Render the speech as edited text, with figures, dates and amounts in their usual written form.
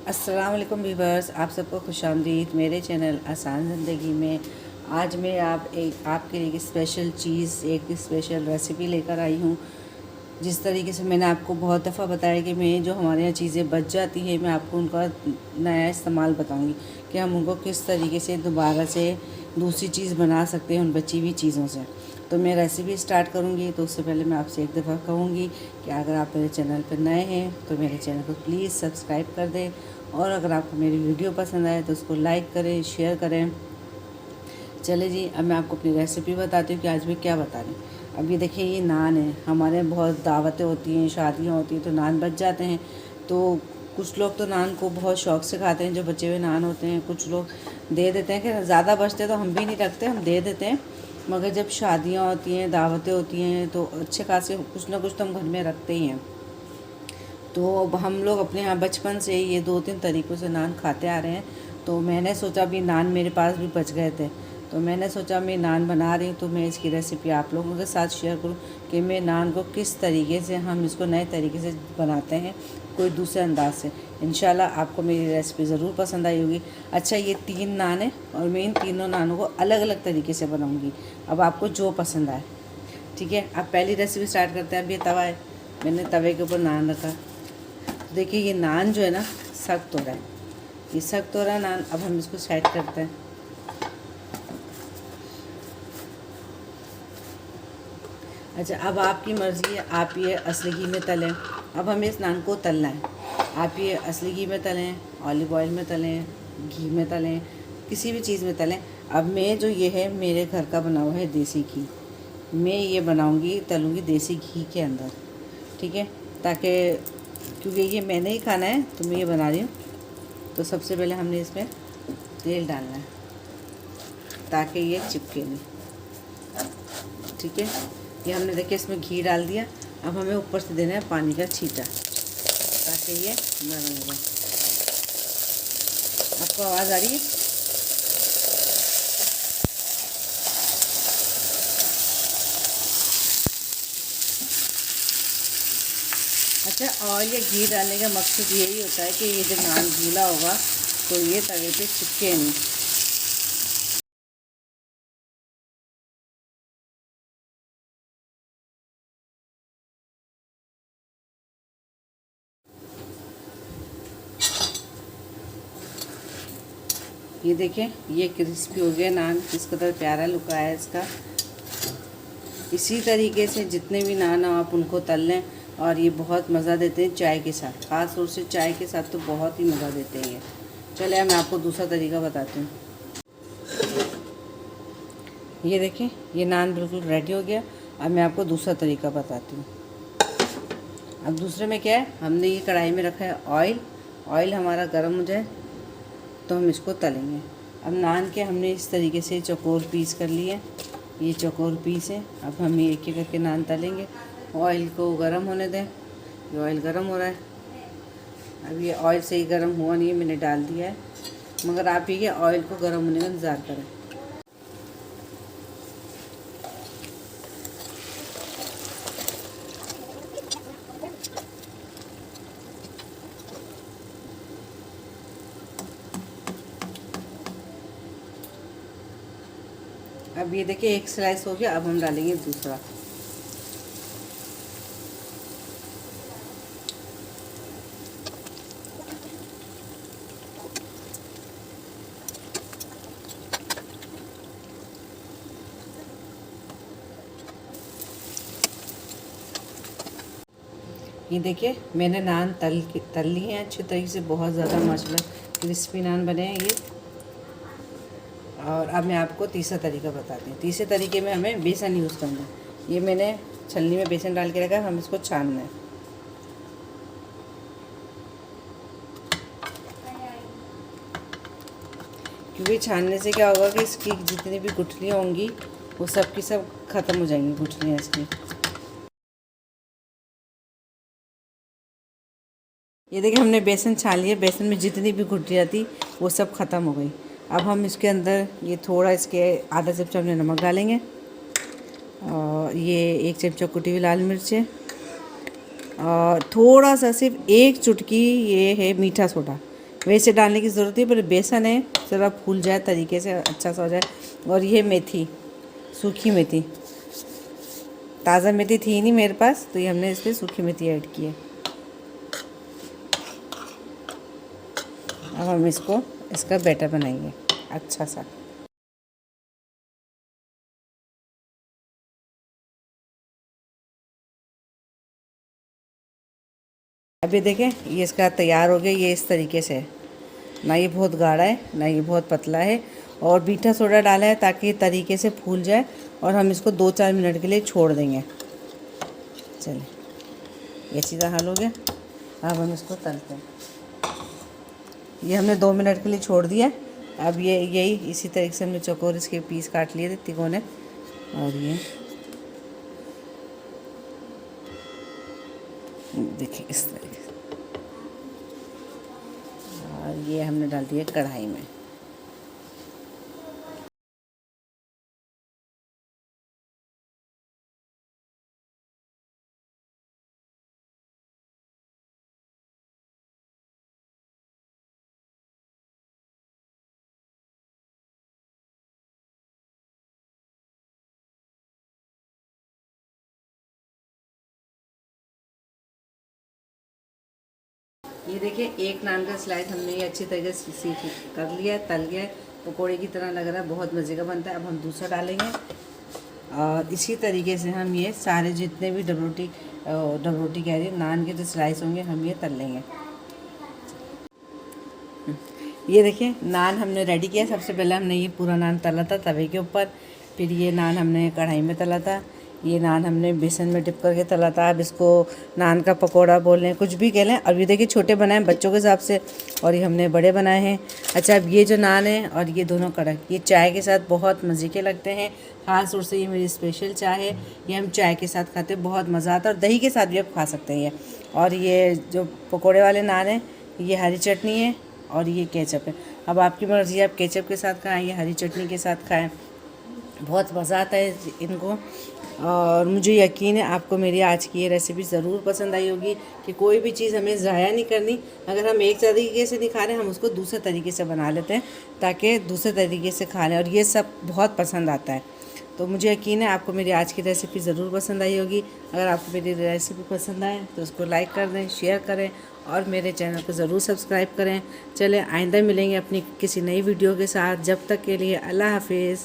अस्सलाम वालेकुम व्यूवर्स, आप सबको खुशामदीद मेरे चैनल आसान ज़िंदगी में। आज मैं आपके लिए एक स्पेशल रेसिपी लेकर आई हूँ। जिस तरीके से मैंने आपको बहुत दफ़ा बताया कि मैं जो हमारे यहाँ चीज़ें बच जाती हैं, मैं आपको उनका नया इस्तेमाल बताऊँगी कि हम उनको किस तरीके से दोबारा से दूसरी चीज़ बना सकते हैं उन बची हुई चीज़ों से। तो मैं रेसिपी स्टार्ट करूँगी, तो उससे पहले मैं आपसे एक दफ़ा कहूँगी कि अगर आप मेरे चैनल पर नए हैं तो मेरे चैनल को प्लीज़ सब्सक्राइब कर दें, और अगर आपको मेरी वीडियो पसंद आए तो उसको लाइक करें, शेयर करें। चले जी, अब मैं आपको अपनी रेसिपी बताती हूँ कि आज मैं क्या बता रही हूँ। अब ये देखिए, ये नान है। हमारे यहाँ बहुत दावतें होती हैं, शादियाँ होती हैं, तो नान बच जाते हैं। तो कुछ लोग तो नान को बहुत शौक़ से खाते हैं, जो बचे हुए नान होते हैं। कुछ लोग दे देते हैं कि ज़्यादा बचते तो हम भी नहीं रखते, हम दे देते हैं। मगर जब शादियाँ होती हैं, दावतें होती हैं, तो अच्छे खासे कुछ ना कुछ तो हम घर में रखते ही हैं। तो अब हम लोग अपने यहाँ बचपन से ये 2-3 तरीक़ों से नान खाते आ रहे हैं। तो मैंने सोचा भी नान मेरे पास भी बच गए थे, तो मैंने सोचा मैं नान बना रही हूँ, तो मैं इसकी रेसिपी आप लोगों के साथ शेयर करूँ कि मैं नान को किस तरीके से हम इसको नए तरीके से बनाते हैं, कोई दूसरे अंदाज से। इंशाल्लाह आपको मेरी रेसिपी ज़रूर पसंद आई होगी। अच्छा, ये 3 नान है और मैं इन तीनों नानों को अलग अलग तरीके से बनाऊँगी, अब आपको जो पसंद आए। ठीक है, अब पहली रेसिपी स्टार्ट करते हैं। अब ये तवा है, मैंने तवे के ऊपर नान रखा। देखिए, ये नान जो है ना, सख्त हो रहा है। ये सख्त हो रहा है नान। अब हम इसको सेट करते हैं। अच्छा, अब आपकी मर्ज़ी है, आप ये असली घी में तलें। अब हमें इस नान को तलना है। आप ये असली घी में तलें, ऑलिव ऑयल में तलें, घी में तलें, किसी भी चीज़ में तलें। अब मैं जो ये है, मेरे घर का बना हुआ है देसी घी, मैं ये बनाऊंगी, तलूँगी देसी घी के अंदर। ठीक है, ताकि क्योंकि ये मैंने ही खाना है तो मैं ये बना रही हूँ। तो सबसे पहले हमने इसमें तेल डालना है ताकि ये चिपके नहीं। ठीक है, ये हमने देखिए इसमें घी डाल दिया। अब हमें ऊपर से देना है पानी का छींटा ताकि ये नरम हो जाए। आपको आवाज़ आ रही है? अच्छा, ऑयल या घी डालने का मकसद यही होता है कि ये जब नान गीला होगा तो ये तवे पे चिपके नहीं। ये देखें, ये क्रिस्पी हो गया नान, किस कदर प्यारा लुक आया है इसका। इसी तरीके से जितने भी नान हो आप उनको तल लें, और ये बहुत मज़ा देते हैं चाय के साथ। ख़ास तौर से चाय के साथ तो बहुत ही मज़ा देते हैं ये। चलिए, अब मैं आपको दूसरा तरीका बताती हूँ। ये देखें, ये नान बिल्कुल रेडी हो गया। अब मैं आपको दूसरा तरीका बताती हूँ। अब दूसरे में क्या है, हमने ये कढ़ाई में रखा है ऑयल। ऑयल हमारा गर्म हो जाए तो हम इसको तलेंगे। अब नान के हमने इस तरीके से चौकोर पीस कर लिए। ये चौकोर पीस है। अब हम ये एक एक करके नान तलेंगे। ऑयल को गर्म होने दें। ये ऑयल गर्म हो रहा है। अब ये ऑयल से ही गर्म हुआ नहीं है, मैंने डाल दिया है, मगर आप ये ऑयल को गर्म होने का इंतज़ार करें। अब ये देखिए, एक स्लाइस हो गया। अब हम डालेंगे दूसरा। ये देखिए, मैंने नान तल लिए हैं अच्छे तरीके से, बहुत ज़्यादा माशाल्लाह क्रिस्पी नान बने हैं ये। और अब मैं आपको तीसरा तरीका बताती हूँ। तीसरे तरीके में हमें बेसन यूज़ करना है। ये मैंने छलनी में बेसन डाल के रखा है, हम इसको छानना है। क्योंकि छानने से क्या होगा कि इसकी जितनी भी गुठलियाँ होंगी वो सब की सब ख़त्म हो जाएंगी, गुठलियाँ इसकी। ये देखिए, हमने बेसन छान लिया। बेसन में जितनी भी गुठलियाँ थी वो सब ख़त्म हो गई। अब हम इसके अंदर ये थोड़ा, इसके आधा चमचा हमने नमक डालेंगे, और ये 1 चमचा कुटी हुई लाल मिर्च है, और थोड़ा सा सिर्फ 1 चुटकी ये है मीठा सोडा। वैसे डालने की ज़रूरत है, पर बेसन है ज़रा फूल जाए तरीके से, अच्छा सा हो जाए। और ये मेथी, सूखी मेथी, ताज़ा मेथी थी नहीं मेरे पास, तो ये हमने इसमें सूखी मेथी ऐड की है। अब हम इसका बैटर बनाएंगे अच्छा सा। अभी देखें ये इसका तैयार हो गया, ये इस तरीके से है, ना ये बहुत गाढ़ा है ना ये बहुत पतला है। और मीठा सोडा डाला है ताकि ये तरीके से फूल जाए, और हम इसको 2-4 मिनट के लिए छोड़ देंगे। चलिए, ये सीधा हल हो गया। अब हम इसको तलते हैं। ये हमने 2 मिनट के लिए छोड़ दिया। अब ये यही इसी तरीके से हमने चौकोर इसके पीस काट लिए थे तिकोने, और ये देखिए इस तरीके से। और ये हमने डाल दिया कढ़ाई में। ये देखिए एक नान का स्लाइस हमने ये अच्छी तरीके से सीख कर लिया है, तल गया है, पकौड़े की तरह लग रहा है, बहुत मज़े का बनता है। अब हम दूसरा डालेंगे, और इसी तरीके से हम ये सारे जितने भी डब रोटी कह रही है, नान के जो स्लाइस होंगे हम ये तल लेंगे। ये देखिए नान हमने रेडी किया। सबसे पहले हमने ये पूरा नान तला था तवे के ऊपर, फिर ये नान हमने कढ़ाई में तला था, ये नान हमने बेसन में डिप करके तला था। अब इसको नान का पकोड़ा बोल लें, कुछ भी कह लें। और ये देखिए छोटे बनाए बच्चों के हिसाब से, और ये हमने बड़े बनाए हैं। अच्छा, अब ये जो नान है और ये दोनों कड़क, ये चाय के साथ बहुत मज़े के लगते हैं। ख़ास तौर से ये मेरी स्पेशल चाय है, ये हम चाय के साथ खाते हैं, बहुत मज़ा आता है। और दही के साथ भी आप खा सकते हैं ये। और ये जो पकौड़े वाले नान है, ये हरी चटनी है और ये केचप है। अब आपकी मर्ज़ी, आप केचप के साथ खाएँ या हरी चटनी के साथ खाएँ, बहुत मज़ा आता है इनको। और मुझे यकीन है आपको मेरी आज की ये रेसिपी ज़रूर पसंद आई होगी, कि कोई भी चीज़ हमें ज़ाया नहीं करनी। अगर हम एक तरीके से नहीं खा रहे, हम उसको दूसरे तरीके से बना लेते हैं ताकि दूसरे तरीके से खा लें, और ये सब बहुत पसंद आता है। तो मुझे यकीन है आपको मेरी आज की रेसिपी ज़रूर पसंद आई होगी। अगर आपको मेरी रेसिपी पसंद आए तो उसको लाइक कर दें, शेयर करें, और मेरे चैनल को ज़रूर सब्सक्राइब करें। चलें, आइंदा मिलेंगे अपनी किसी नई वीडियो के साथ। जब तक के लिए अल्लाह हाफिज़।